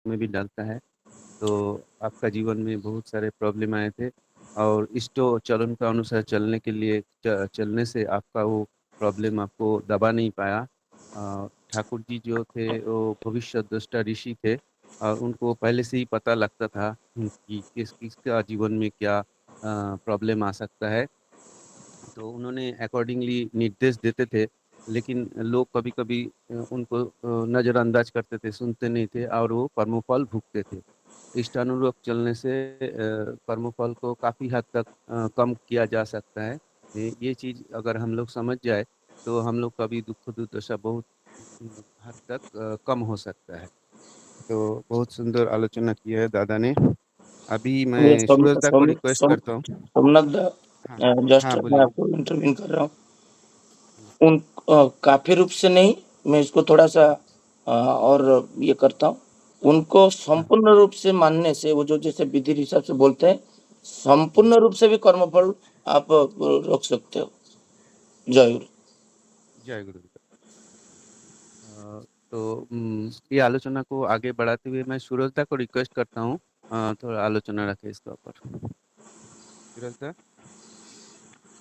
में भी डालता है। तो आपका जीवन में बहुत सारे प्रॉब्लम आए थे और इष्टो चलन का अनुसार चलने के लिए चलने से आपका वो प्रॉब्लम आपको दबा नहीं पाया। ठाकुर जी जो थे वो भविष्य दृष्टा ऋषि थे और उनको पहले से ही पता लगता था कि किसका जीवन में क्या प्रॉब्लम आ सकता है। तो उन्होंने अकॉर्डिंगली निर्देश देते थे, लेकिन लोग कभी-कभी उनको नज़रअंदाज करते थे, सुनते नहीं थे और वो कर्मफल भुगतते थे। इष्टानुरूप चलने से कर्मफल को काफ़ी हद तक कम किया जा सकता है। ये चीज़ अगर हम लोग समझ जाए, तो हम लोग का भी दुःख दुर्दशा बहुत हद तक कम हो सकता है। तो बहुत सुंदर आलोचना की है दादा ने। अभी ये मैं सूरज दा को रिक्वेस्ट करता हूँ। सोमनाथ दा, हाँ, जस्ट हाँ मैं बोलिए। आपको इंटरव्यू कर रहा हूँ। हुँ, उन काफी रूप से नहीं, मैं इसको थोड़ा सा और ये करता हूँ। उनको हाँ। संपूर्ण रूप से मानने से, वो जो जैसे विधि हिसाब से बोलते हैं, हुँ। संपूर्ण रूप से भी कर्मफल आप रोक सकते हो। जय गुरु। जय गुरुदेव। तो ये आलोचना को आगे बढ़ाते हुए मैं सूरजदा को रिक्वेस्ट करता हूँ थोड़ा आलोचना रखें इसके ऊपर। सूरजदा,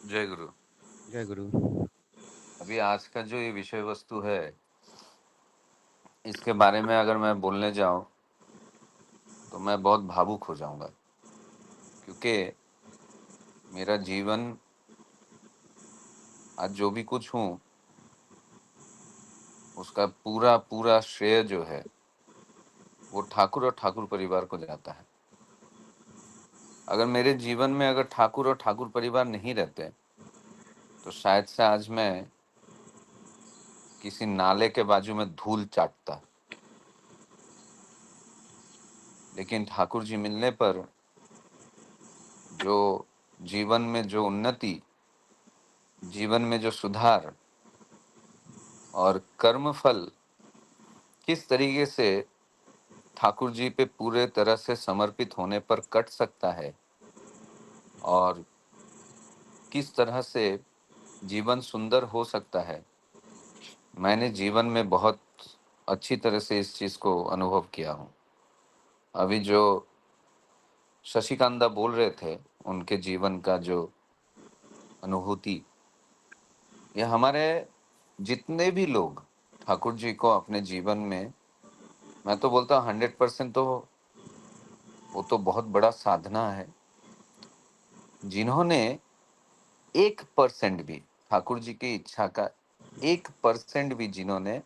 जय गुरु। जय गुरु। अभी आज का जो ये विषय वस्तु है, इसके बारे में अगर मैं बोलने जाऊं तो मैं बहुत भावुक हो जाऊंगा, क्योंकि मेरा जीवन आज जो भी कुछ हूं, उसका पूरा पूरा श्रेय जो है वो ठाकुर और ठाकुर परिवार को जाता है। अगर मेरे जीवन में अगर ठाकुर और ठाकुर परिवार नहीं रहते तो शायद से आज मैं किसी नाले के बाजू में धूल चाटता। लेकिन ठाकुर जी मिलने पर जो जीवन में जो उन्नति, जीवन में जो सुधार और कर्मफल किस तरीके से ठाकुर जी पे पूरे तरह से समर्पित होने पर कट सकता है और किस तरह से जीवन सुंदर हो सकता है, मैंने जीवन में बहुत अच्छी तरह से इस चीज को अनुभव किया हूँ। अभी जो शशिकांता बोल रहे थे, उनके जीवन का जो अनुभूति, ये हमारे जितने भी लोग ठाकुर जी को अपने जीवन में, मैं तो बोलता हूँ 100%, तो वो तो बहुत बड़ा साधना है। जिन्होंने 1% भी ठाकुर जी की इच्छा का 1% भी जिन्होंने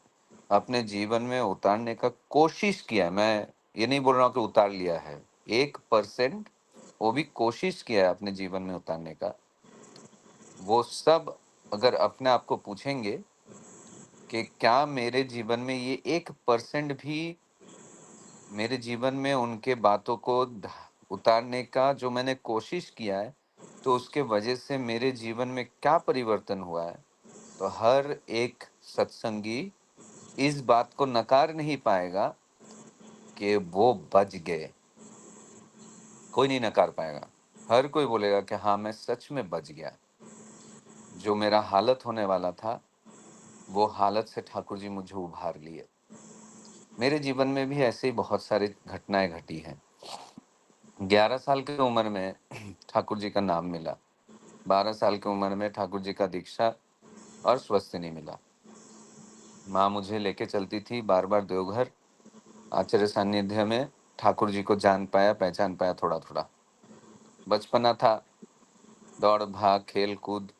अपने जीवन में उतारने का कोशिश किया है, मैं ये नहीं बोल रहा हूँ कि उतार लिया है, 1% वो भी कोशिश किया है अपने जीवन में उतारने का, वो सब अगर अपने आप को पूछेंगे कि क्या मेरे जीवन में ये 1% भी, मेरे जीवन में उनके बातों को उतारने का जो मैंने कोशिश किया है, तो उसके वजह से मेरे जीवन में क्या परिवर्तन हुआ है, तो हर एक सत्संगी इस बात को नकार नहीं पाएगा कि वो बच गए। कोई नहीं नकार पाएगा। हर कोई बोलेगा कि हाँ, मैं सच में बच गया। जो मेरा हालत होने वाला था, वो हालत से ठाकुर जी मुझे उभार लिए। मेरे जीवन में भी ऐसे ही बहुत सारी घटनाएं घटी हैं। 11 साल की उम्र में ठाकुर जी का नाम मिला। 12 साल की उम्र में ठाकुर जी का दीक्षा और स्वस्थ नहीं मिला। माँ मुझे लेके चलती थी बार बार देवघर। आचार्य सानिध्य में ठाकुर जी को जान पाया, पहचान पाया थोड़ा थोड़ा। बचपना था, दौड़ भाग खेल कूद,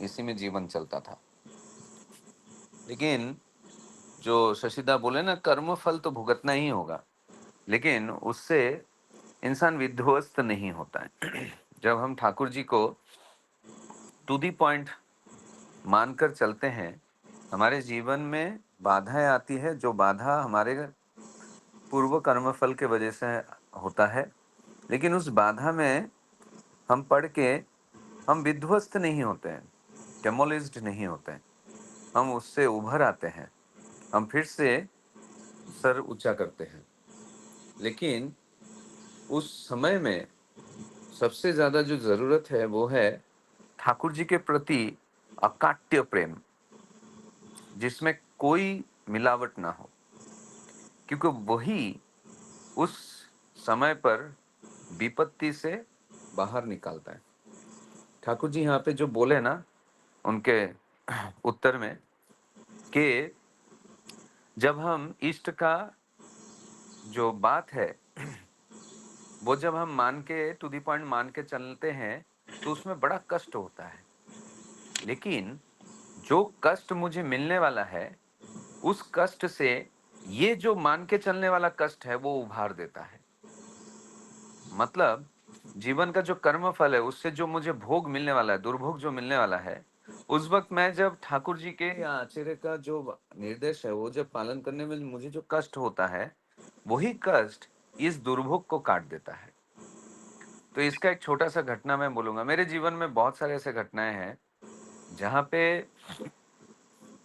इसी में जीवन चलता था। लेकिन जो शशिदा बोले ना, कर्म फल तो भुगतना ही होगा, लेकिन उससे इंसान विध्वस्त नहीं होता है। जब हम ठाकुर जी को टू दी पॉइंट मानकर चलते हैं, हमारे जीवन में बाधाएं आती है, जो बाधा हमारे पूर्व कर्मफल के वजह से होता है, लेकिन उस बाधा में हम पढ़ के हम विध्वस्त नहीं होते हैं, डेमोलिज्ड नहीं होते हैं, हम उससे उभर आते हैं, हम फिर से सर ऊंचा करते हैं। लेकिन उस समय में सबसे ज्यादा जो जरूरत है वो है ठाकुर जी के प्रति अकाट्य प्रेम, जिसमें कोई मिलावट ना हो, क्योंकि वही उस समय पर विपत्ति से बाहर निकालता है। ठाकुर जी यहाँ पे जो बोले ना उनके उत्तर में कि जब हम इष्ट का जो बात है वो जब हम मान के टू द पॉइंट मान के चलते हैं तो उसमें बड़ा कष्ट होता है, लेकिन जो कष्ट मुझे मिलने वाला है उस कष्ट से ये जो मान के चलने वाला कष्ट है वो उभार देता है। मतलब जीवन का जो कर्म फल है उससे जो मुझे भोग मिलने वाला है, दुर्भोग जो मिलने वाला है, उस वक्त मैं जब ठाकुर जी के या आचार्य का जो निर्देश है वो जब पालन करने में मुझे जो कष्ट होता है, वही कष्ट इस दुर्भोग को काट देता है। तो इसका एक छोटा सा घटना मैं बोलूंगा। मेरे जीवन में बहुत सारे ऐसे घटनाएं हैं जहाँ पे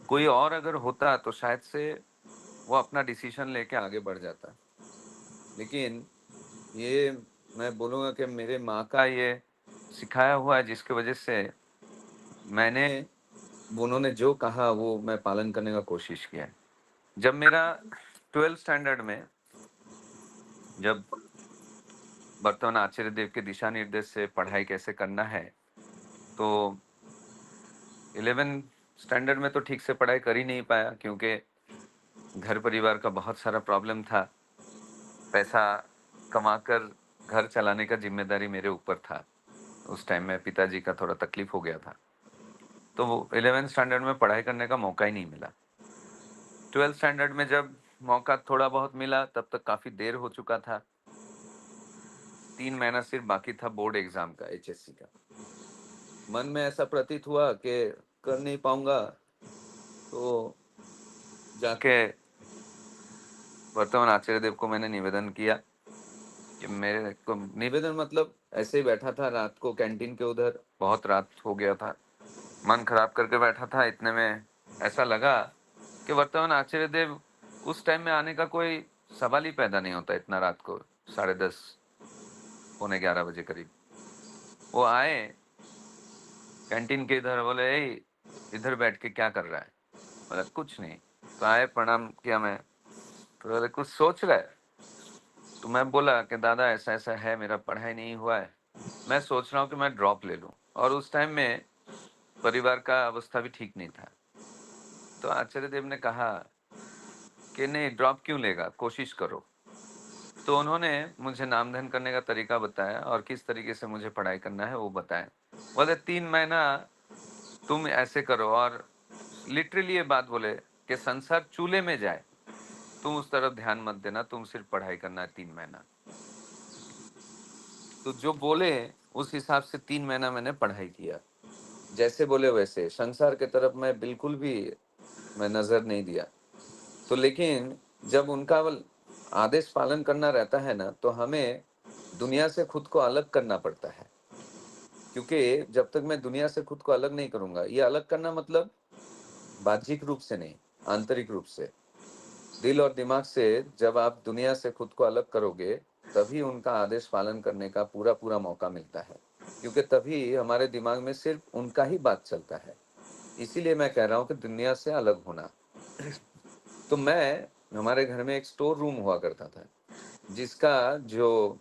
कोई और अगर होता तो शायद से वो अपना डिसीजन लेके आगे बढ़ जाता, लेकिन ये मैं बोलूँगा कि मेरे माँ का ये सिखाया हुआ है जिसकी वज़ह से मैंने उन्होंने जो कहा वो मैं पालन करने का कोशिश किया है। जब मेरा 12th स्टैंडर्ड में जब वर्तमान आचार्य देव के दिशा निर्देश से पढ़ाई कैसे करना है, तो 11th स्टैंडर्ड में तो ठीक से पढ़ाई कर ही नहीं पाया क्योंकि घर परिवार का बहुत सारा प्रॉब्लम था। पैसा कमाकर घर चलाने का ज़िम्मेदारी मेरे ऊपर था। उस टाइम में पिताजी का थोड़ा तकलीफ हो गया था। तो वो 11th स्टैंडर्ड में पढ़ाई करने का मौका ही नहीं मिला। 12th स्टैंडर्ड में जब मौका थोड़ा बहुत मिला तब तक काफ़ी देर हो चुका था। 3 महीना सिर्फ बाकी था बोर्ड एग्ज़ाम का, एचएससी का। मन में ऐसा प्रतीत हुआ कि कर नहीं पाऊँगा, तो जाके वर्तमान आचार्य देव को मैंने निवेदन किया कि मेरे को निवेदन मतलब ऐसे ही बैठा था रात को कैंटीन के उधर, बहुत रात हो गया था। मन खराब करके बैठा था, इतने में ऐसा लगा कि वर्तमान आचार्य देव उस टाइम में आने का कोई सवाल ही पैदा नहीं होता, इतना रात को 10:30 पौने 11 बजे करीब। वो आए कैंटीन के इधर, बोले ए इधर बैठ के क्या कर रहा है? बोला कुछ नहीं। तो आए, प्रणाम किया मैं, तो बोले कुछ सोच रहा है? तो मैं बोला कि दादा ऐसा ऐसा है, मेरा पढ़ाई नहीं हुआ है, मैं सोच रहा हूँ कि मैं ड्रॉप ले लूँ। और उस टाइम में परिवार का अवस्था भी ठीक नहीं था। तो आचार्य देव ने कहा कि नहीं, ड्रॉप क्यों लेगा, कोशिश करो। तो उन्होंने मुझे नामधन करने का तरीका बताया और किस तरीके से मुझे पढ़ाई करना है वो बताया। बोले 3 महीना तुम ऐसे करो, और लिटरली ये बात बोले कि संसार चूल्हे में जाए, तुम उस तरफ ध्यान मत देना, तुम सिर्फ पढ़ाई करना है 3 महीना। तो जो बोले उस हिसाब से 3 महीना मैंने पढ़ाई किया। जैसे बोले वैसे, संसार के तरफ मैं बिल्कुल भी मैं नज़र नहीं दिया। तो लेकिन जब उनका आदेश पालन करना रहता है ना, तो हमें दुनिया से खुद को अलग करना पड़ता है। क्योंकि जब तक मैं दुनिया से खुद को अलग नहीं करूँगा, ये अलग करना मतलब बाह्यिक रूप से नहीं, आंतरिक रूप से। दिल और दिमाग से जब आप दुनिया से खुद को अलग करोगे, तभी उनका आदेश पालन करने का पूरा-पूरा मौका मिलता है। क्योंकि तभी हमारे दिमाग में सिर्फ़ उनका ही बात चलता है। इसीलिए मैं कह रहा हूँ कि दुनिया से अलग होना। तो मैं हमारे घर में एक स्टोर रूम हुआ करता था, जिसका जो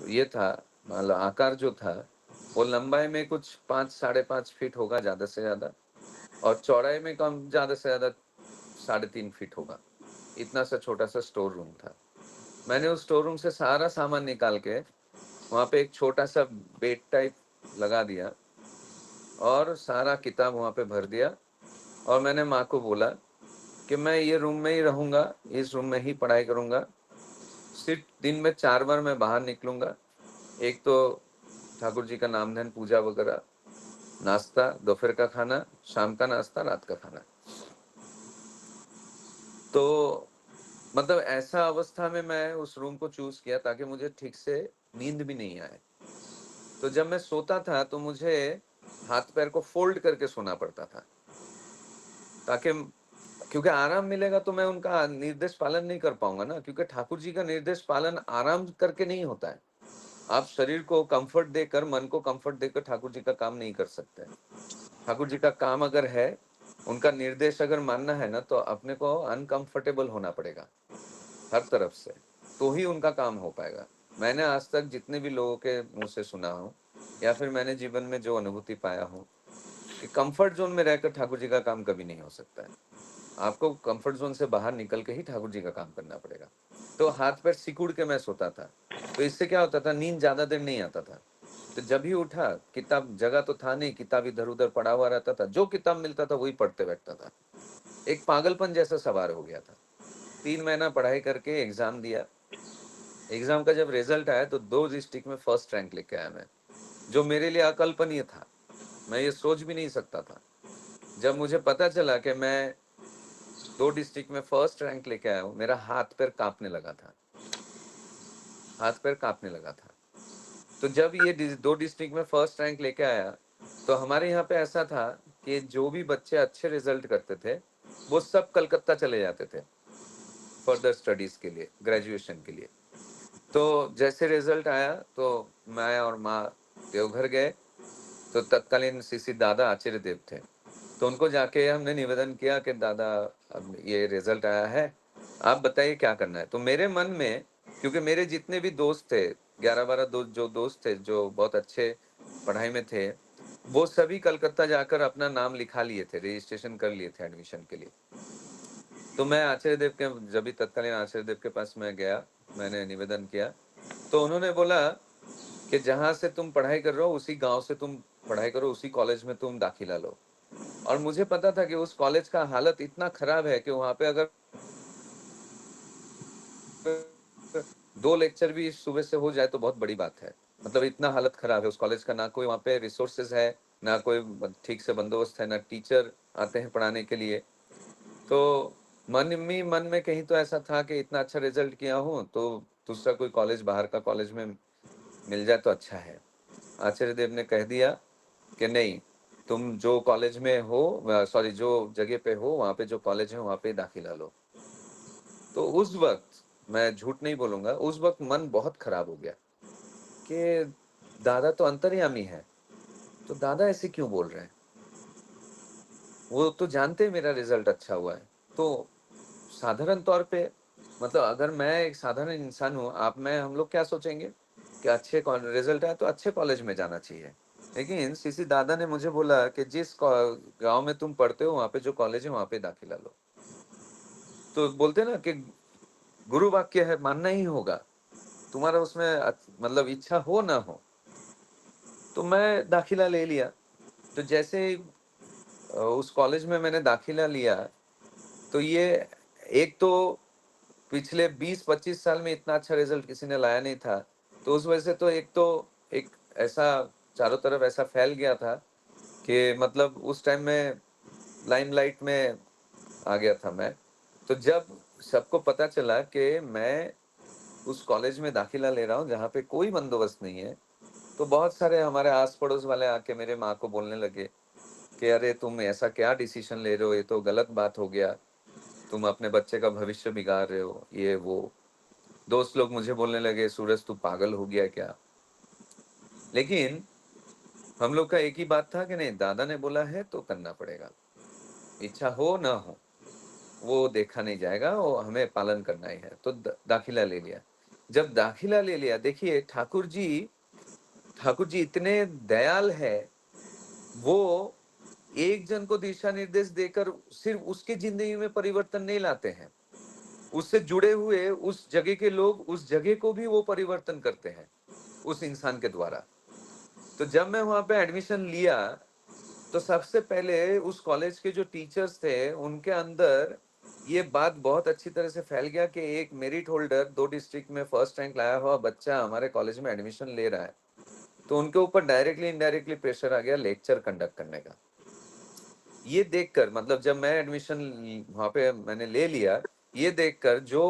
ये था मतलब आकार जो था, वो लंबाई में कुछ 5 साढ़े 5 फीट होगा ज़्यादा से ज़्यादा, और चौड़ाई में कम ज़्यादा से ज़्यादा 3.5 फीट होगा। इतना सा छोटा-सा स्टोर रूम था। मैंने उस स्टोर रूम से सारा सामान निकाल के वहाँ पे एक छोटा-सा बेड टाइप लगा दिया और सारा किताब वहाँ पे भर दिया, और मैंने माँ को बोला कि मैं ये रूम में ही रहूँगा, इस रूम में ही पढ़ाई करूँगा। सिर्फ़ दिन में 4 बार मैं बाहर निकलूँगा। एक तो ठाकुर जी का नामधन, पूजा वगैरह, नाश्ता, दोपहर का खाना, शाम का नाश्ता, रात का खाना। तो मतलब ऐसा अवस्था में मैं उस रूम को चूज़ किया ताकि मुझे ठीक से नींद भी नहीं आए। तो जब मैं सोता था तो मुझे हाथ-पैर को फ़ोल्ड करके सोना पड़ता था, ताकि क्योंकि आराम मिलेगा तो मैं उनका निर्देश पालन नहीं कर पाऊँगा ना, क्योंकि ठाकुर जी का निर्देश पालन आराम करके नहीं होता है। आप शरीर को कम्फ़र्ट देकर, मन को कम्फ़र्ट देकर ठाकुर जी का काम नहीं कर सकते। ठाकुर जी का काम अगर है, उनका निर्देश अगर मानना है ना, तो अपने को अनकम्फ़र्टेबल होना पड़ेगा, हर तरफ से। तो ही उनका काम हो पाएगा। मैंने आज तक जितने भी लोगों के मुँह से सुना हो या फिर मैंने जीवन में जो अनुभूति पाया हूँ कि कम्फर्ट ज़ोन में रहकर ठाकुर जी का काम कभी नहीं हो सकता है। आपको कम्फर्ट ज़ोन से बाहर निकल के ही ठाकुर जी का काम करना पड़ेगा। तो हाथ-पैर सिकुड़ के मैं सोता था। तो इससे क्या होता था, नींद ज़्यादा देर नहीं आता था। तो जब भी उठा, किताब जगह तो था नहीं, किताब इधर-उधर पड़ा हुआ रहता था। जो किताब मिलता था वही पढ़ते बैठता था। एक पागलपन जैसा सवार हो गया था। 3 महीना पढ़ाई करके एग्ज़ाम दिया। एग्ज़ाम का जब रिज़ल्ट आया तो 2 डिस्ट्रिक्ट में फर्स्ट रैंक लेके आया मैं, जो मेरे लिए अकल्पनीय था। मैं ये सोच भी नहीं सकता था। जब मुझे पता चला कि मैं 2 डिस्ट्रिक्ट में फर्स्ट रैंक लेके आया हूँ, मेरा हाथ-पैर काँपने लगा था। हाथ-पैर काँपने लगा था। तो जब ये 2 डिस्ट्रिक्ट में फर्स्ट रैंक लेके आया, तो हमारे यहाँ पे ऐसा था कि जो भी बच्चे अच्छे रिज़ल्ट करते थे, वो सब कलकत्ता चले जाते थे, फर्दर स्टडीज़ के लिए, ग्रेजुएशन के लिए। तो जैसे रिज़ल्ट आया, तो मैं और माँ देवघर गए, तो तत्कालीन श्री दादा आचार्य देव थे। तो उनको जाके हमने निवेदन किया कि दादा, अब ये रिज़ल्ट आया है, आप बताइए क्या करना है? तो मेरे मन में, क्योंकि मेरे जितने भी दोस्त थे, 11-12 दोस्त थे जो बहुत अच्छे पढ़ाई में थे, वो सभी कलकत्ता जाकर अपना नाम लिखा लिए थे, रजिस्ट्रेशन कर लिए थे एडमिशन के लिए। तो मैं आचार्य देव के, जब भी तत्कालीन आचार्य देव के पास मैं गया, मैंने निवेदन किया, तो उन्होंने बोला कि जहाँ से तुम पढ़ाई कर रहे हो, उसी गाँव से तुम पढ़ाई करो, उसी कॉलेज में तुम दाखिला लो। और मुझे पता था कि उस कॉलेज का हालत इतना खराब है कि वहाँ पे अगर 2 लेक्चर भी सुबह से हो जाए तो बहुत बड़ी बात है। मतलब इतना हालत खराब है उस कॉलेज का, ना कोई वहाँ पे रिसोर्सेज़ है, ना कोई ठीक से बंदोबस्त है, ना टीचर आते हैं पढ़ाने के लिए। तो मन में कहीं तो ऐसा था कि इतना अच्छा रिज़ल्ट किया हूँ, तो दूसरा कोई कॉलेज, बाहर का कॉलेज में मिल जाए तो अच्छा है। आचार्य देव ने कह दिया कि नहीं, तुम जो कॉलेज में हो, सॉरी, जो जगह पे हो, वहाँ पे जो कॉलेज है, वहाँ पे दाखिला लो। तो उस वक़्त, मैं झूठ नहीं बोलूँगा, उस वक़्त मन बहुत खराब हो गया कि दादा तो अंतर्यामी हैं, तो दादा ऐसे क्यों बोल रहे हैं? वो तो जानते हैं मेरा रिज़ल्ट अच्छा हुआ है। तो साधारण तौर पे, मतलब अगर मैं एक साधारण इंसान हूँ, हम लोग क्या सोचेंगे कि अच्छे कॉल रिज़ल्ट आया तो अच्छे कॉलेज में जाना चाहिए। लेकिन सीसी दादा ने मुझे बोला कि जिस गाँव में तुम पढ़ते हो, वहाँ पे जो कॉलेज है, वहाँ पे दाखिला लो। तो बोलते हैं ना कि गुरु वाक्य है, मानना ही होगा। तुम्हारा उसमें मतलब इच्छा हो ना हो। तो मैं दाखिला ले लिया। तो जैसे ही उस कॉलेज में मैंने दाखिला लिया, तो ये, एक तो पिछले 20-25 साल में इतना अच्छा रिज़ल्ट किसी ने लाया नहीं था। तो उस वजह से तो एक ऐसा चारों तरफ ऐसा फैल गया था कि मतलब उस टाइम में लाइमलाइट में आ गया था मैं। तो जब सबको पता चला कि मैं उस कॉलेज में दाखिला ले रहा हूँ जहाँ पे कोई बंदोबस्त नहीं है, तो बहुत सारे हमारे आस-पड़ोस वाले आके मेरे माँ को बोलने लगे कि अरे तुम ऐसा क्या डिसीज़न ले रहे हो? ये तो गलत बात हो गया। तुम अपने बच्चे का भविष्य बिगाड़ रहे हो, ये वो। दोस्त लोग मुझे बोलने लगे, सूरज तू पागल हो गया क्या? लेकिन हम लोग का एक ही बात था कि नहीं, दादा ने बोला है तो करना पड़ेगा। इच्छा हो ना हो, वो देखा नहीं जाएगा, वो हमें पालन करना ही है। तो दाखिला ले लिया। जब दाखिला ले लिया, देखिए ठाकुर जी इतने दयाल है, वो एक जन को दिशा निर्देश देकर सिर्फ़ उसकी ज़िंदगी में परिवर्तन नहीं लाते हैं। उससे जुड़े हुए उस जगह के लोग, उस जगह को भी वो परिवर्तन करते हैं, उस इंसान के द्वारा। तो जब मैं वहाँ पे एडमिशन लिया, तो सबसे पहले उस कॉलेज के जो टीचर्स थे, उनके अंदर ये बात बहुत अच्छी तरह से फैल गया कि एक मेरिट होल्डर, 2 डिस्ट्रिक्ट में फर्स्ट रैंक लाया हुआ बच्चा हमारे कॉलेज में एडमिशन ले रहा है। तो उनके ऊपर डायरेक्टली इनडायरेक्टली प्रेशर आ गया लेक्चर कंडक्ट करने का। ये देखकर, मतलब जब मैं एडमिशन वहाँ पे मैंने ले लिया, ये देखकर जो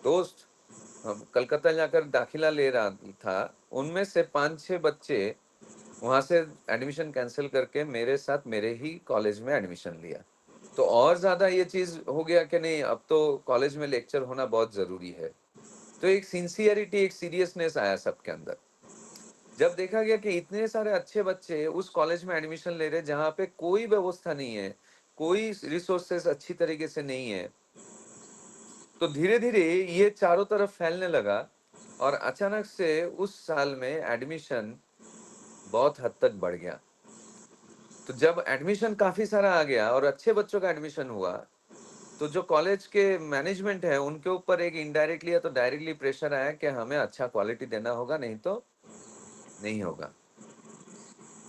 दोस्त कलकत्ता जाकर दाखिला ले रहा था, उनमें से 5-6 बच्चे वहाँ से एडमिशन कैंसल करके मेरे साथ मेरे ही कॉलेज में एडमिशन लिया। तो और ज़्यादा ये चीज़ हो गया कि नहीं, अब तो कॉलेज में लेक्चर होना बहुत ज़रूरी है। तो एक सिंसियरिटी, एक सीरियसनेस आया सबके अंदर। जब देखा गया कि इतने सारे अच्छे बच्चे उस कॉलेज में एडमिशन ले रहे हैं जहाँ पे कोई व्यवस्था नहीं है, कोई रिसोर्सेज़ अच्छी तरीके से नहीं है। तो धीरे-धीरे ये चारों तरफ फैलने लगा और अचानक से उस साल में एडमिशन बहुत हद तक बढ़ गया। तो जब एडमिशन काफ़ी सारा आ गया और अच्छे बच्चों का एडमिशन हुआ, तो जो कॉलेज के मैनेजमेंट है, उनके ऊपर एक इनडायरेक्टली या तो डायरेक्टली प्रेशर आया कि हमें अच्छा क्वालिटी देना होगा, नहीं तो नहीं होगा।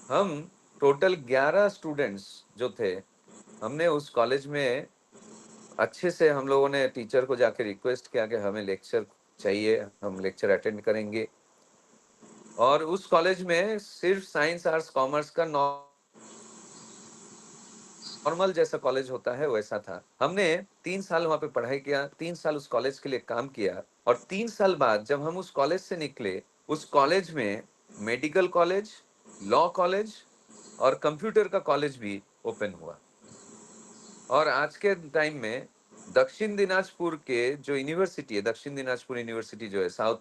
हम टोटल 11 स्टूडेंट्स जो थे, हमने उस कॉलेज में अच्छे से हम लोगों ने टीचर को जाके रिक्वेस्ट किया कि हमें लेक्चर चाहिए, हम लेक्चर अटेंड करेंगे। और उस कॉलेज में सिर्फ साइंस, आर्ट्स, कॉमर्स का नॉर्मल जैसा कॉलेज होता है वैसा था। हमने 3 साल वहाँ पे पढ़ाई किया, 3 साल उस कॉलेज के लिए काम किया और 3 साल बाद जब हम उस कॉलेज से निकले, उस कॉलेज में मेडिकल कॉलेज, लॉ कॉलेज और कंप्यूटर का कॉलेज भी ओपन हुआ। और आज के टाइम में दक्षिण दिनाजपुर के जो यूनिवर्सिटी है, दक्षिण दिनाजपुर यूनिवर्सिटी जो है, साउथ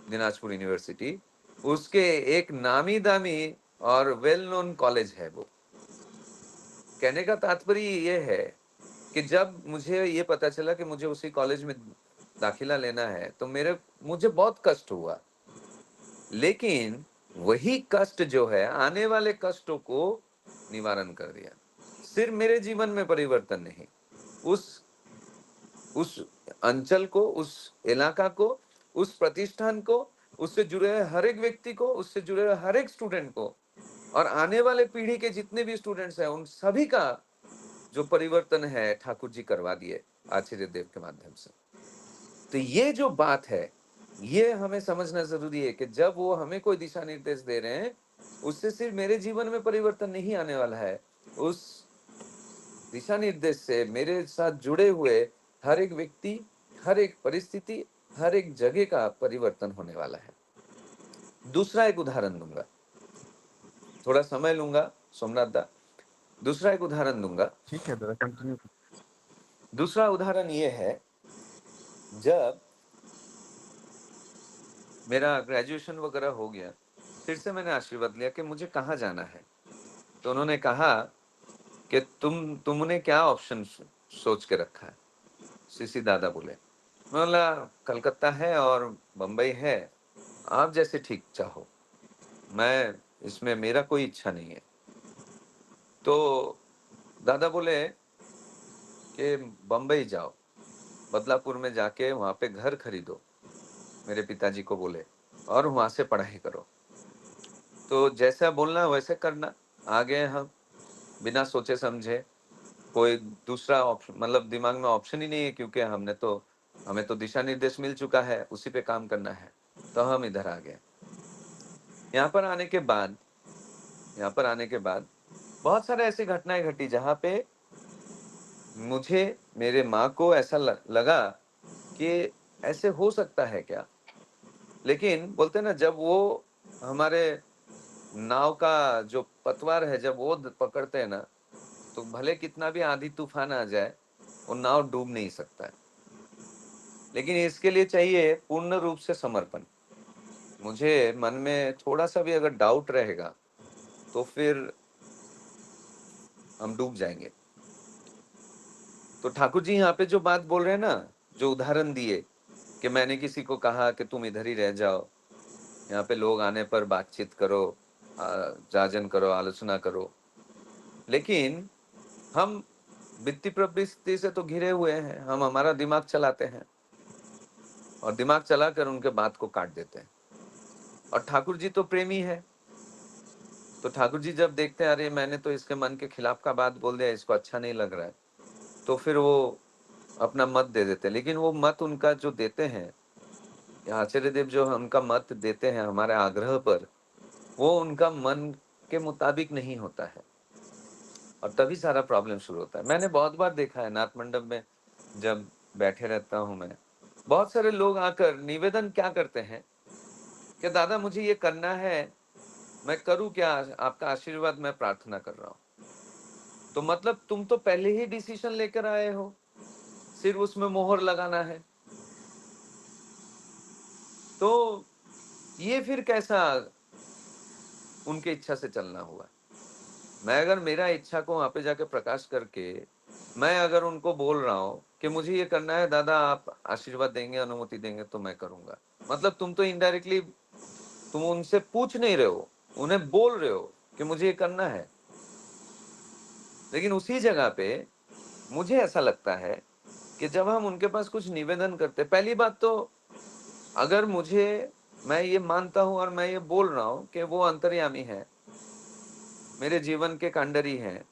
दिनाजपुर यूनिवर्सिटी, उसके एक नामी-दामी और वेल नोन कॉलेज है वो। कहने का तात्पर्य ये है कि जब मुझे ये पता चला कि मुझे उसी कॉलेज में दाखिला लेना है, तो मुझे बहुत कष्ट हुआ। लेकिन वही कष्ट जो है, आने वाले कष्टों को निवारण कर दिया। सिर्फ मेरे जीवन में परिवर्तन नहीं, उस उस अंचल को, उस इलाका को, उस प्रतिष्ठान को, उससे जुड़े हुए हर एक व्यक्ति को, उससे जुड़े हुए हर एक स्टूडेंट को और आने वाले पीढ़ी के जितने भी स्टूडेंट्स हैं, उन सभी का जो परिवर्तन है ठाकुर जी करवा दिए आचार्य देव के माध्यम से। तो ये जो बात है, ये हमें समझना जरूरी है कि जब वो हमें कोई दिशा निर्देश दे रहे हैं, उससे सिर्फ मेरे जीवन में परिवर्तन नहीं आने वाला है, उस दिशा निर्देश से मेरे साथ जुड़े हुए हर एक व्यक्ति, हर एक परिस्थिति, हर एक जगह का परिवर्तन होने वाला है। दूसरा एक उदाहरण दूंगा, थोड़ा समय लूंगा सोमनाथ दा। दूसरा एक उदाहरण दूंगा। ठीक है दादा, कंटिन्यू। दूसरा उदाहरण ये है, जब मेरा ग्रेजुएशन वगैरह हो गया, फिर से मैंने आशीर्वाद लिया कि मुझे कहाँ जाना है। तो उन्होंने कहा कि तुमने क्या ऑप्शन सोच के रखा है? सीसी दादा बोले। मैं बोला कलकत्ता है और बम्बई है, आप जैसे ठीक चाहो, मैं इसमें मेरा कोई इच्छा नहीं है। तो दादा बोले कि बम्बई जाओ, बदलापुर में जाके वहां पे घर खरीदो, मेरे पिताजी को बोले, और वहां से पढ़ाई करो। तो जैसा बोलना वैसे करना। आ गए हम बिना सोचे समझे, कोई दूसरा ऑप्शन मतलब दिमाग में ऑप्शन ही नहीं है, क्योंकि हमें तो दिशा निर्देश मिल चुका है, उसी पे काम करना है। तो हम इधर आ गए। यहाँ पर आने के बाद यहाँ पर आने के बाद बहुत सारे ऐसी घटनाएं घटी जहां पे मुझे, मेरे माँ को ऐसा लगा कि ऐसे हो सकता है क्या। लेकिन बोलते हैं ना, जब वो हमारे नाव का जो पतवार है, जब वो पकड़ते हैं ना, तो भले कितना भी आंधी तूफान आ जाए, वो नाव डूब नहीं सकता है। लेकिन इसके लिए चाहिए पूर्ण रूप से समर्पण। मुझे मन में थोड़ा सा भी अगर डाउट रहेगा, तो फिर हम डूब जाएंगे। तो ठाकुर जी यहाँ पे जो बात बोल रहे हैं ना, जो उदाहरण दिए कि मैंने किसी को कहा कि तुम इधर ही रह जाओ, यहाँ पे लोग आने पर बातचीत करो, जाजन करो, आलोचना करो। लेकिन हम वित्तीय प्रवृत्ति से तो घिरे हुए हैं, हम हमारा दिमाग चलाते हैं और दिमाग चलाकर उनके बात को काट देते हैं। और ठाकुर जी तो प्रेमी है, तो ठाकुर जी जब देखते हैं अरे मैंने तो इसके मन के खिलाफ का बात बोल दिया, इसको अच्छा नहीं लग रहा है, तो फिर वो अपना मत दे देते हैं। लेकिन वो मत उनका जो देते हैं, या आचार्य देव जो उनका मत देते हैं हमारे आग्रह पर, वो उनका मन के मुताबिक नहीं होता है और तभी सारा प्रॉब्लम शुरू होता है। मैंने बहुत बार देखा है नाथ मंडप में, जब बैठे रहता हूं मैं, बहुत सारे लोग आकर निवेदन क्या करते हैं कि दादा मुझे ये करना है, मैं करूं क्या, आपका आशीर्वाद मैं प्रार्थना कर रहा हूं। तो मतलब तुम तो पहले ही डिसीजन लेकर आए हो, सिर्फ उसमें मोहर लगाना है। तो ये फिर कैसा उनके इच्छा से चलना हुआ। मैं अगर मेरा इच्छा को वहां पे जाके प्रकाश करके, मैं अगर उनको बोल रहा हूं कि मुझे ये करना है दादा, आप आशीर्वाद देंगे, अनुमति देंगे तो मैं करूंगा। मतलब तुम तो इनडायरेक्टली, तुम उनसे पूछ नहीं रहे हो, उन्हें बोल रहे हो कि मुझे ये करना है। लेकिन उसी जगह पे मुझे ऐसा लगता है कि जब हम उनके पास कुछ निवेदन करते, पहली बात तो अगर मैं ये मानता हूं और मैं ये बोल रहा हूं कि वो अंतर्यामी है, मेरे जीवन के कांडरी हैं,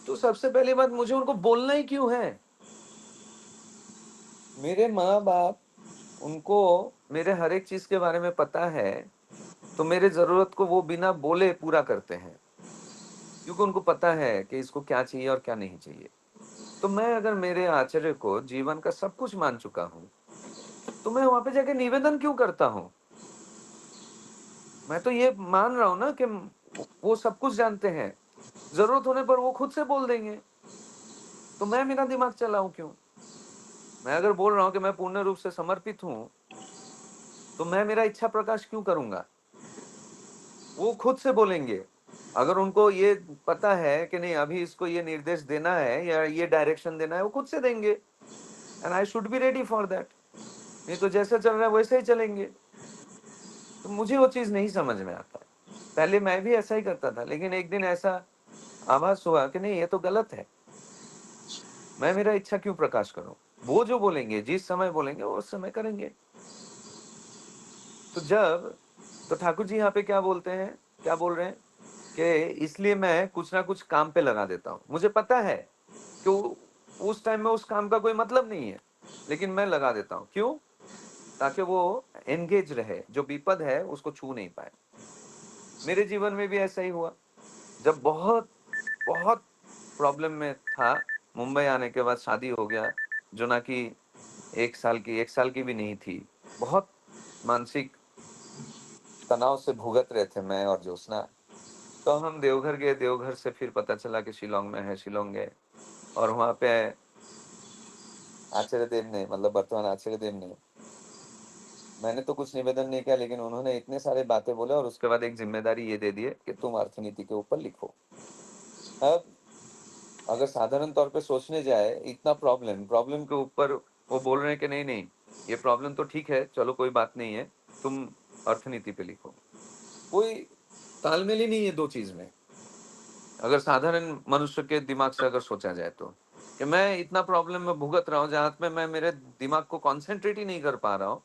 तो सबसे पहली बात मुझे उनको बोलना ही क्यों है? मेरे माँ बाप, उनको मेरे हर एक चीज के बारे में पता है, तो मेरे जरूरत को वो बिना बोले पूरा करते हैं, क्योंकि उनको पता है कि इसको क्या चाहिए और क्या नहीं चाहिए। तो मैं अगर मेरे आचार्य को जीवन का सब कुछ मान चुका हूं, तो मैं वहां पे जाके निवेदन क्यों करता हूं? मैं तो ये मान रहा हूं ना कि वो सब कुछ जानते हैं, जरूरत होने पर वो खुद से बोल देंगे, तो मैं मेरा दिमाग चलाऊं क्यों? मैं अगर बोल रहा हूं कि मैं पूर्ण रूप से समर्पित हूं, तो मैं मेरा इच्छा प्रकाश क्यों करूंगा? वो खुद से बोलेंगे। अगर उनको ये पता है कि नहीं अभी इसको ये निर्देश देना है या ये डायरेक्शन देना है, वो खुद से देंगे, and I should be ready for that. नहीं तो जैसा चल रहा है वैसे ही चलेंगे। तो मुझे वो चीज नहीं समझ में आता है। पहले मैं भी ऐसा ही करता था, लेकिन एक दिन ऐसा आभास हुआ कि नहीं, ये तो गलत है। मैं मेरा इच्छा क्यों प्रकाश करूं? वो जो बोलेंगे, जिस समय बोलेंगे, वो उस समय करेंगे। तो ठाकुर जी यहाँ पे क्या बोलते हैं, क्या बोल रहे हैं कि इसलिए मैं कुछ ना कुछ काम पे लगा देता हूं। मुझे पता है कि उस टाइम में उस काम का कोई मतलब नहीं है, लेकिन मैं लगा देता हूं। क्यों? ताकि वो एंगेज रहे, जो विपद है उसको छू नहीं पाए। मेरे जीवन में भी ऐसा ही हुआ। जब बहुत बहुत प्रॉब्लम में था, मुंबई आने के बाद शादी हो गया, जो ना कि 1 साल की भी नहीं थी। बहुत मानसिक तनाव से भुगत रहे थे मैं और ज्योत्सना। तो हम देवघर गए, देवघर से फिर पता चला कि शिलोंग में है, शिलोंग गए, और वहां पे आचार्य देव ने, मतलब वर्तमान आचार्य देव ने, मैंने तो कुछ निवेदन नहीं किया, लेकिन उन्होंने इतने सारे बातें बोले और उसके बाद एक जिम्मेदारी ये दे दी कि तुम अर्थनीति के ऊपर लिखो। अब अगर साधारण तौर पे सोचने जाए, इतना प्रॉब्लम के ऊपर वो बोल रहे हैं कि नहीं नहीं, ये प्रॉब्लम तो ठीक है, चलो कोई बात नहीं है, तुम अर्थनीति पे लिखो। कोई तालमेल ही नहीं है दो चीज में, अगर साधारण मनुष्य के दिमाग से अगर सोचा जाए तो। कि मैं इतना प्रॉब्लम में भुगत रहा हूँ जहां पे मैं मेरे दिमाग को कॉन्सेंट्रेट ही नहीं कर पा रहा हूँ,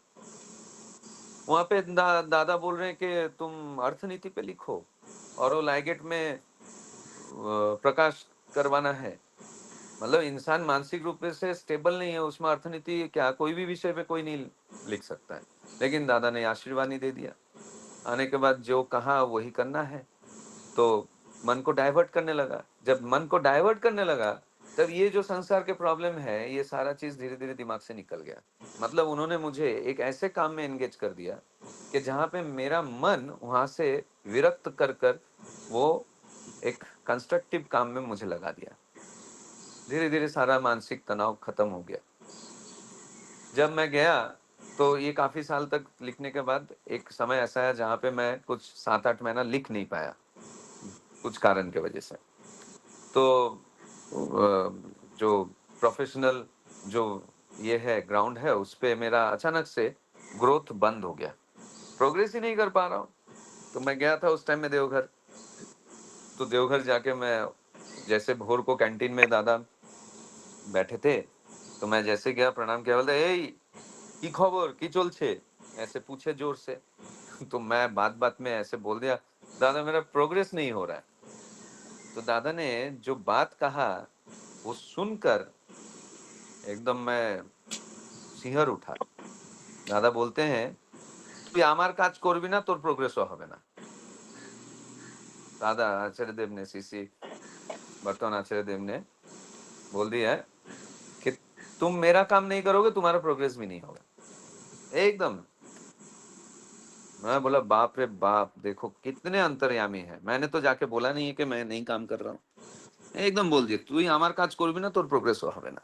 वहां पे दादा बोल रहे हैं कि तुम अर्थनीति पे लिखो और वो लाइगेट में प्रकाश करवाना है। मतलब इंसान मानसिक रूप से स्टेबल नहीं है, उसमें अर्थनीति क्या, कोई भी विषय पे कोई नहीं लिख सकता है। लेकिन दादा ने आशीर्वाद नहीं दे दिया, आने के बाद जो कहा वही करना है, तो मन को डाइवर्ट करने लगा। जब मन को डाइवर्ट करने लगा, तब ये जो संसार के प्रॉब्लम है, ये सारा चीज धीरे धीरे दिमाग से निकल गया। मतलब उन्होंने मुझे एक ऐसे काम में एंगेज कर दिया कि जहां पे मेरा मन वहां से विरक्त कर कर वो एक कंस्ट्रक्टिव काम में मुझे लगा दिया। धीरे धीरे सारा मानसिक तनाव खत्म हो गया। जब मैं गया, तो ये काफी साल तक लिखने के बाद एक समय ऐसा है जहां पे मैं कुछ 7-8 महीना लिख नहीं पाया, कुछ कारण की वजह से। तो जो प्रोफेशनल जो ये है ग्राउंड है, उस पे मेरा अचानक से ग्रोथ बंद हो गया, प्रोग्रेस ही नहीं कर पा रहा हूँ। तो मैं गया था उस टाइम में देवघर। तो देवघर जाके मैं, जैसे भोर को कैंटीन में दादा बैठे थे, तो मैं जैसे गया, प्रणाम किया, बोलते ए की खबर, की चलছে, ऐसे पूछे जोर से। तो मैं बात बात में ऐसे बोल दिया, दादा मेरा प्रोग्रेस नहीं हो रहा है। तो दादा ने जो बात कहा, वो सुनकर एकदम मैं सिंहर उठा। दादा बोलते हैं, তুই আমার কাজ করবি না, তোর প্রোগ্রেসও হবে না। दादा आचार्य देव ने, सीसी वर्तमान आचार्य देव ने बोल दिया है कि तुम मेरा काम नहीं करोगे, तुम्हारा प्रोग्रेस भी नहीं होगा। एकदम। मैं बोला बाप रे बाप, देखो कितने अंतर्यामी है। मैंने तो जाके बोला नहीं है कि मैं नहीं काम कर रहा हूँ, एकदम बोल दिया তুই আমার কাজ করবি না, তোর प्रोग्रेसও হবে না।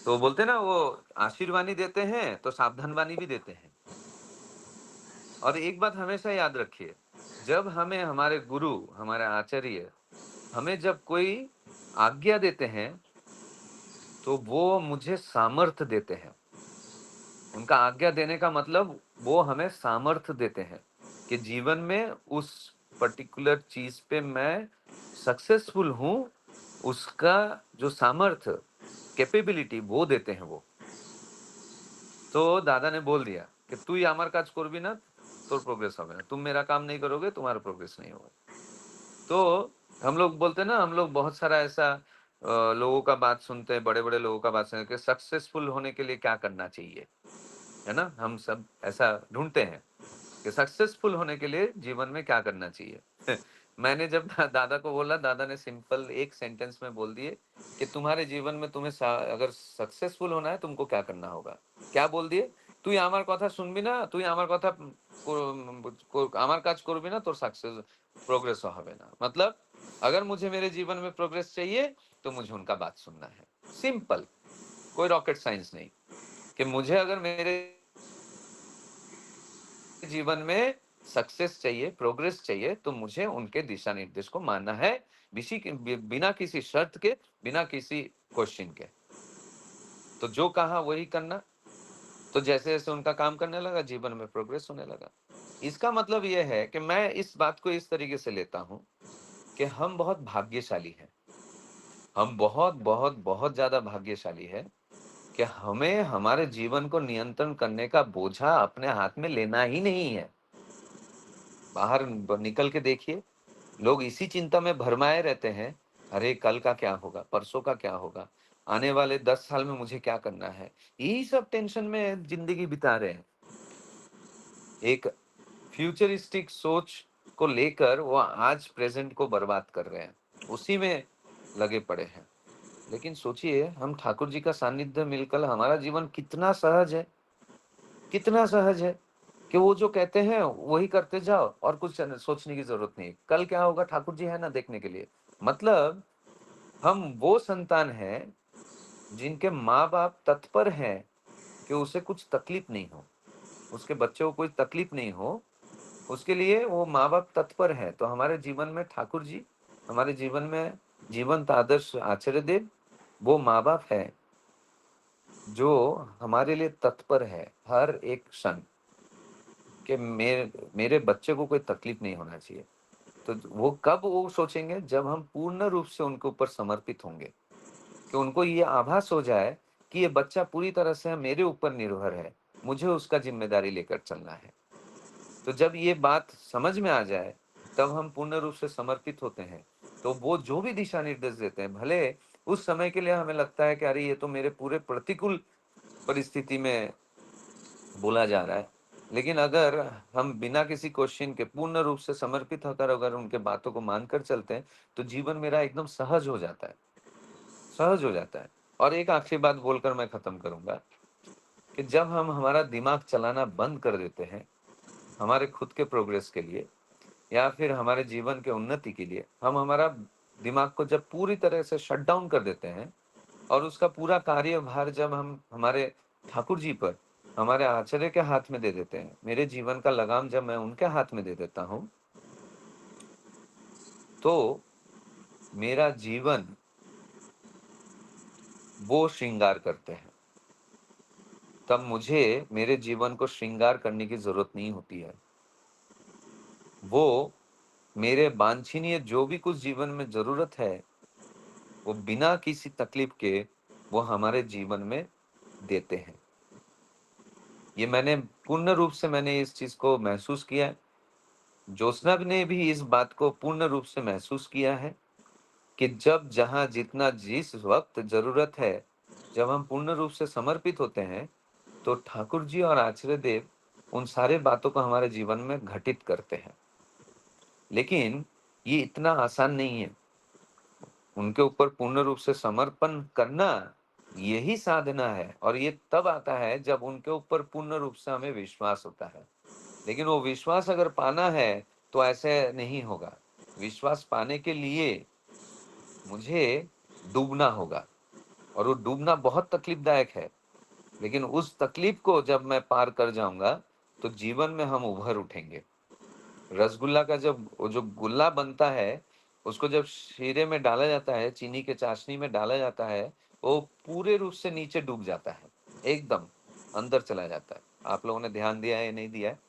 तो बोलते ना, वो आशीर्वाणी देते हैं तो सावधानवाणी भी देते हैं। और एक बात हमेशा याद रखिए, जब हमें हमारे गुरु, हमारे आचार्य हमें जब कोई आज्ञा देते हैं, तो वो मुझे सामर्थ्य देते हैं। उनका आज्ञा देने का मतलब वो हमें सामर्थ्य देते हैं कि जीवन में उस पर्टिकुलर चीज पे मैं सक्सेसफुल हूं, उसका जो सामर्थ्य, कैपेबिलिटी वो देते हैं वो। तो दादा ने बोल दिया कि तू ही আমার কাজ করবি না, তোর प्रोग्रेस হবে না, तुम मेरा काम नहीं करोगे, तुम्हारा प्रोग्रेस नहीं होगा। तो हम लोग बोलते हैं ना, हम लोग बहुत सारा ऐसा लोगों का बात सुनते हैं, बड़े बड़े लोगों का बात सुनते हैं कि सक्सेसफुल होने के लिए क्या करना चाहिए, है ना? हम सब ऐसा ढूंढते हैं कि सक्सेसफुल होने के लिए जीवन में क्या करना चाहिए। मैंने जब दादा को बोला, दादा ने सिंपल एक सेंटेंस में बोल दिए कि तुम्हारे जीवन में तुम्हें अगर सक्सेसफुल होना है तुमको क्या करना होगा। क्या बोल दिए? তুই আমার কথা শুনবি না, তুই আমার কথা আমার কাজ করবি না, তোর सक्सेस प्रोग्रेस হবে না। मतलब अगर मुझे मेरे जीवन में प्रोग्रेस चाहिए तो मुझे उनका बात सुनना है। सिंपल, कोई रॉकेट साइंस नहीं। कि मुझे अगर मेरे जीवन में सक्सेस चाहिए, प्रोग्रेस चाहिए, तो मुझे उनके दिशा निर्देश को मानना है, बिना किसी शर्त के, बिना किसी क्वेश्चन के। तो जो कहा वही करना। तो जैसे जैसे उनका काम करने लगा, जीवन में प्रोग्रेस होने लगा। इसका मतलब यह है कि मैं इस बात को इस तरीके से लेता हूं कि हम बहुत भाग्यशाली हैं। हम बहुत बहुत बहुत ज्यादा भाग्यशाली है कि हमें हमारे जीवन को नियंत्रण करने का बोझा अपने हाथ में लेना ही नहीं है। बाहर निकल के देखिए, लोग इसी चिंता में भरमाए रहते हैं, अरे कल का क्या होगा, परसों का क्या होगा, आने वाले 10 साल में मुझे क्या करना है, यही सब टेंशन में जिंदगी बिता रहे हैं। एक फ्यूचरिस्टिक सोच को लेकर वो आज प्रेजेंट को बर्बाद कर रहे हैं, उसी में लगे पड़े हैं। लेकिन सोचिए, हम ठाकुर जी का सानिध्य मिलकर हमारा जीवन कितना सहज है, कितना सहज है कि वो जो कहते हैं वही करते जाओ और कुछ सोचने की जरूरत नहीं। कल क्या होगा ठाकुर जी है ना देखने के लिए। मतलब हम वो संतान हैं जिनके माँ बाप तत्पर हैं कि उसे कुछ तकलीफ नहीं हो, उसके बच्चे को कोई तकलीफ नहीं हो, उसके लिए वो माँ बाप तत्पर है। तो हमारे जीवन में ठाकुर जी, हमारे जीवन में जीवंत आदर्श आचार्य देव, वो माँ बाप है जो हमारे लिए तत्पर है हर एक क्षण कि मेरे बच्चे को कोई तकलीफ नहीं होना चाहिए। तो वो कब वो सोचेंगे, जब हम पूर्ण रूप से उनके ऊपर समर्पित होंगे, कि उनको ये आभास हो जाए कि ये बच्चा पूरी तरह से मेरे ऊपर निर्भर है, मुझे उसका जिम्मेदारी लेकर चलना है। तो जब ये बात समझ में आ जाए, तब हम पूर्ण रूप से समर्पित होते हैं। तो वो जो भी दिशा निर्देश देते हैं, भले उस समय के लिए हमें लगता है कि अरे ये तो मेरे पूरे प्रतिकूल परिस्थिति में बोला जा रहा है, लेकिन अगर हम बिना किसी क्वेश्चन के पूर्ण रूप से समर्पित होकर अगर उनके बातों को मानकर चलते हैं, तो जीवन मेरा एकदम सहज हो जाता है, सहज हो जाता है। और एक आखिरी बात बोलकर मैं खत्म करूंगा कि जब हम हमारा दिमाग चलाना बंद कर देते हैं हमारे खुद के प्रोग्रेस के लिए या फिर हमारे जीवन के उन्नति के लिए, हम हमारा दिमाग को जब पूरी तरह से शट डाउन कर देते हैं और उसका पूरा कार्यभार जब हम हमारे ठाकुर जी पर, हमारे आचार्य के हाथ में दे देते हैं, मेरे जीवन का लगाम जब मैं उनके हाथ में दे देता हूं, तो मेरा जीवन वो श्रृंगार करते हैं। तब मुझे मेरे जीवन को श्रृंगार करने की जरूरत नहीं होती है। वो मेरे वांछनीय जो भी कुछ जीवन में जरूरत है, वो बिना किसी तकलीफ के वो हमारे जीवन में देते हैं। ये मैंने पूर्ण रूप से मैंने इस चीज को महसूस किया है। ज्योत्सना ने भी इस बात को पूर्ण रूप से महसूस किया है कि जब जहां जितना जिस वक्त जरूरत है, जब हम पूर्ण रूप से समर्पित होते हैं, तो ठाकुर जी और आचार्य देव उन सारे बातों को हमारे जीवन में घटित करते हैं। लेकिन ये इतना आसान नहीं है। उनके ऊपर पूर्ण रूप से समर्पण करना यही साधना है, और ये तब आता है जब उनके ऊपर पूर्ण रूप से हमें विश्वास होता है। लेकिन वो विश्वास अगर पाना है तो ऐसे नहीं होगा। विश्वास पाने के लिए मुझे डूबना होगा, और वो डूबना बहुत तकलीफदायक है। लेकिन उस तकलीफ को जब मैं पार कर जाऊंगा तो जीवन में हम उभर उठेंगे। रसगुल्ला का जब वो जो गुल्ला बनता है, उसको जब शीरे में डाला जाता है, चीनी के चाशनी में डाला जाता है, वो पूरे रूप से नीचे डूब जाता है, एकदम अंदर चला जाता है। आप लोगों ने ध्यान दिया है या नहीं दिया है,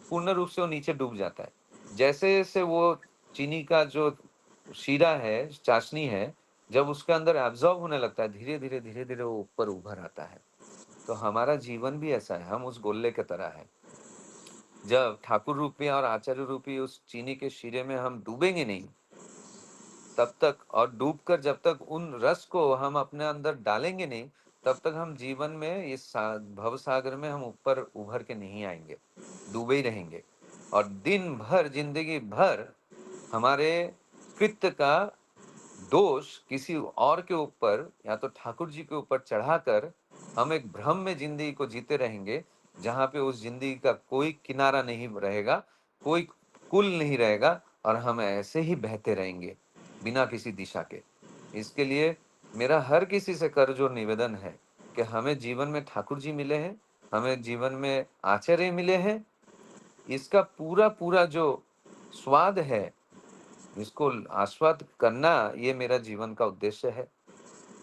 पूर्ण रूप से वो नीचे डूब जाता है। जैसे-जैसे वो चीनी का जो शीरा है, चाशनी है, जब उसके अंदर एब्ज़ॉर्ब होने लगता है, धीरे-धीरे, धीरे-धीरे वो ऊपर उभर आता है। तो हमारा जीवन भी ऐसा है, हम उस गोले की तरह हैं। जब ठाकुर रूपी और आचार्य रूपी उस चीनी के शीरे में हम डूबेंगे नहीं, तब तक, और डूबकर जब तक उन रस को हम अपने अंदर डालेंगे नहीं, तब तक हम जीवन में इस भव सागर में हम ऊपर उभर के नहीं आएंगे, डूबे ही रहेंगे। और दिन भर, जिंदगी भर हमारे कृत्य का दोष किसी और के ऊपर या तो ठाकुर जी के ऊपर चढ़ाकर हम एक भ्रम में जिंदगी को जीते रहेंगे, जहां पे उस जिंदगी का कोई किनारा नहीं रहेगा, कोई कुल नहीं रहेगा, और हम ऐसे ही बहते रहेंगे बिना किसी दिशा के। इसके लिए मेरा हर किसी से कर जो निवेदन है कि हमें जीवन में ठाकुर जी मिले हैं, हमें जीवन में आचार्य मिले हैं, इसका पूरा पूरा जो स्वाद है, इसको आस्वाद करना, ये मेरा जीवन का उद्देश्य है।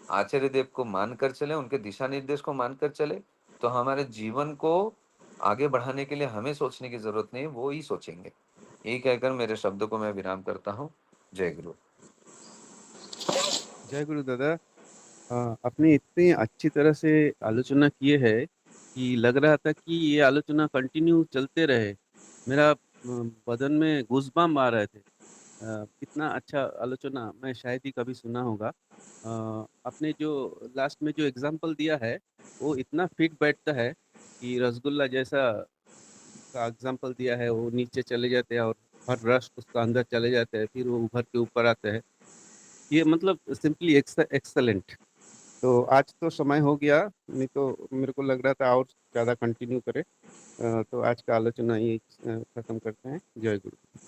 आचार्य देव को मानकर चले, उनके दिशा निर्देश को मानकर चले, तो हमारे जीवन को आगे बढ़ाने के लिए हमें सोचने की जरूरत नहीं, वो ही सोचेंगे। यही कहकर मेरे शब्दों को मैं विराम करता हूँ। जय गुरु। जय गुरु दादा। आपने इतनी अच्छी तरह से आलोचना की है कि लग रहा था कि ये आलोचना कंटिन्यू चलते रहे। मेरा बदन में गूज़बम्प आ रहे थे। इतना अच्छा आलोचना मैं शायद ही कभी सुना होगा। आपने जो लास्ट में जो एग्जाम्पल दिया है वो इतना फिट बैठता है कि रसगुल्ला जैसा का एग्जाम्पल दिया है, वो नीचे चले जाते हैं और हर रस उसका अंदर चले जाते हैं, फिर वो उभर के ऊपर आते हैं। ये मतलब सिंपली एक्सलेंट। तो आज तो समय हो गया, नहीं तो मेरे को लग रहा था और ज़्यादा कंटिन्यू करें। तो आज का आलोचना ये खत्म करते हैं। जय गुरु।